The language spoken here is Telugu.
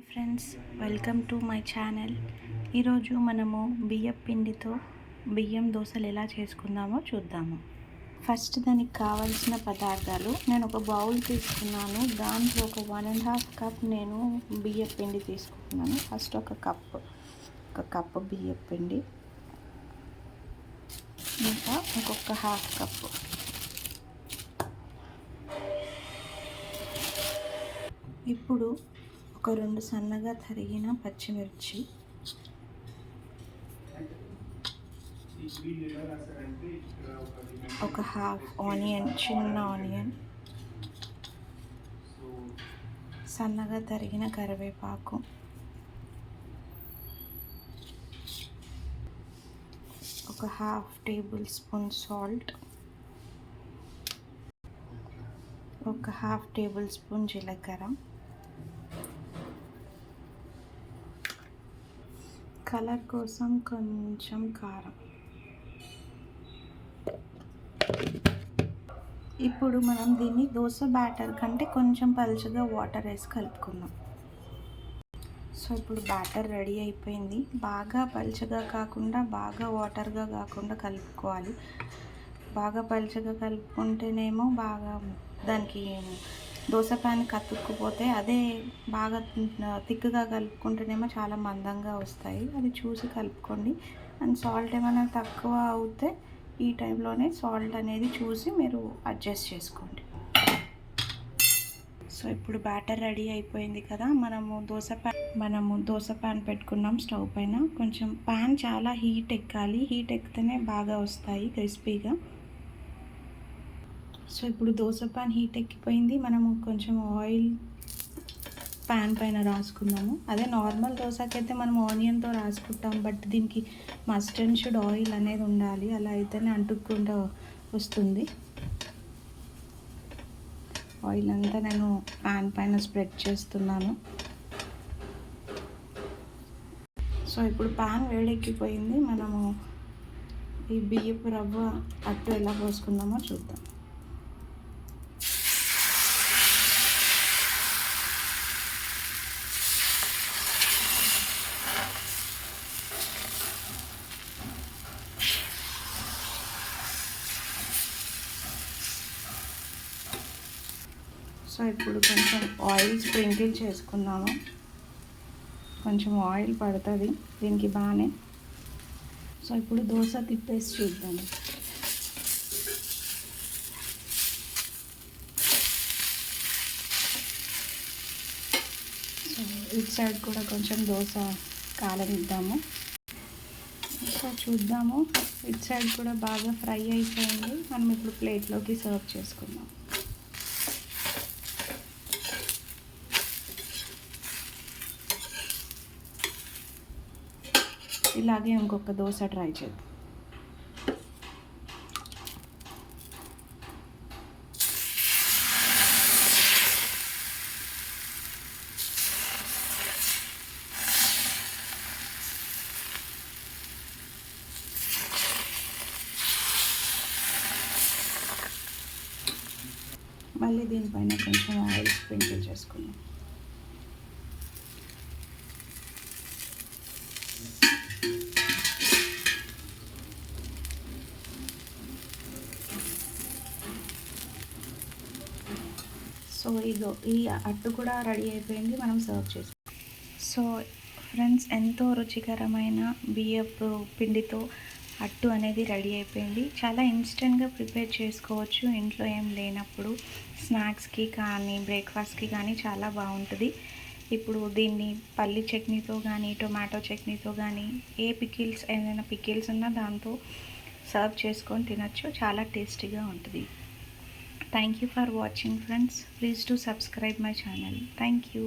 Friends, welcome to my channel. ఈరోజు మనము బియ్యం పిండితో బియ్యం దోశలు ఎలా చేసుకుందామో చూద్దాము. ఫస్ట్ దానికి కావాల్సిన పదార్థాలు నేను ఒక బౌల్ తీసుకున్నాను. దాంట్లో ఒక 1.5 కప్ నేను బియ్యం పిండి తీసుకుంటున్నాను. ఫస్ట్ ఒక కప్పు బియ్యం పిండి, ఇంకా ఇంకొక హాఫ్ కప్పు. ఇప్పుడు ఒక 2 సన్నగా తరిగిన పచ్చిమిర్చి, ఒక హాఫ్ ఆనియన్, చిన్న ఆనియన్, సన్నగా తరిగిన కరివేపాకు, ఒక హాఫ్ టేబుల్ స్పూన్ సాల్ట్, ఒక హాఫ్ టేబుల్ స్పూన్ జీలకర్ర, కలర్ కోసం కొంచెం కారం. ఇప్పుడు మనం దీన్ని దోశ బ్యాటర్ కంటే కొంచెం పలుచగా వాటర్ వేసి కలుపుకుందాం. సో ఇప్పుడు బ్యాటర్ రెడీ అయిపోయింది. బాగా పలుచగా కాకుండా బాగా వాటర్గా కాకుండా కలుపుకోవాలి. బాగా పలుచగా కలుపుకుంటేనేమో బాగా దానికి దోశ ప్యాన్ కతుక్కుపోతే, అదే బాగా థిక్గా కలుపుకుంటేనేమో చాలా మందంగా వస్తాయి. అది చూసి కలుపుకోండి. అండ్ సాల్ట్ ఏమైనా తక్కువ అవుతే ఈ టైంలోనే సాల్ట్ అనేది చూసి మీరు అడ్జస్ట్ చేసుకోండి. సో ఇప్పుడు బ్యాటర్ రెడీ అయిపోయింది కదా. మనము దోశ ప్యాన్ పెట్టుకున్నాం స్టవ్ పైన. కొంచెం ప్యాన్ చాలా హీట్ ఎక్కాలి. హీట్ ఎక్కితేనే బాగా వస్తాయి క్రిస్పీగా. సో ఇప్పుడు దోశ ప్యాన్ హీట్ ఎక్కిపోయింది. మనము కొంచెం ఆయిల్ ప్యాన్ పైన రాసుకుందాము. అదే నార్మల్ దోశకైతే మనం ఆనియన్తో రాసుకుంటాం, బట్ దీనికి మస్ట్ అండ్ షుడ్ ఆయిల్ అనేది ఉండాలి. అలా అయితేనే అంటుకుండా వస్తుంది. ఆయిల్ అంతా నేను ప్యాన్ పైన స్ప్రెడ్ చేస్తున్నాను. సో ఇప్పుడు ప్యాన్ వేడెక్కిపోయింది. మనము ఈ బియ్యపు రవ్వ అట్టు ఎలా పోసుకుందామో చూద్దాం. సో ఇప్పుడు కొంచెం ఆయిల్ స్ప్రింకిల్ చేసుకుందాము. కొంచెం ఆయిల్ పడుతుంది దీనికి బాగానే. సో ఇప్పుడు దోశ తిప్పేసి చూద్దాము. సో ఇటు సైడ్ కూడా కొంచెం దోశ కాలనిద్దాము. సో చూద్దాము, ఇటు సైడ్ కూడా బాగా ఫ్రై అయిపోయింది. మనం ఇప్పుడు ప్లేట్లోకి సర్వ్ చేసుకుందాం. ఇలాగే ఇంకొక దోశ ట్రై చేద్దాం. మళ్ళీ దీనిపైన కొంచెం ఆయిల్ స్ప్రింకిల్ చేసుకుందాం. సో ఈ అట్టు కూడా రెడీ అయిపోయింది. మనం సర్వ్ చేస్తాం. సో ఫ్రెండ్స్, ఎంతో రుచికరమైన బియ్యపు పిండితో అట్టు అనేది రెడీ అయిపోయింది. చాలా ఇన్స్టెంట్గా ప్రిపేర్ చేసుకోవచ్చు ఇంట్లో ఏం లేనప్పుడు. స్నాక్స్కి కానీ బ్రేక్ఫాస్ట్కి కానీ చాలా బాగుంటుంది. ఇప్పుడు దీన్ని పల్లి చట్నీతో కానీ టొమాటో చట్నీతో కానీ ఏదైనా పికిల్స్ ఉన్నా దాంతో సర్వ్ చేసుకొని తినచ్చు. చాలా టేస్టీగా ఉంటుంది. Thank you for watching, friends. Please do subscribe my channel. Thank you.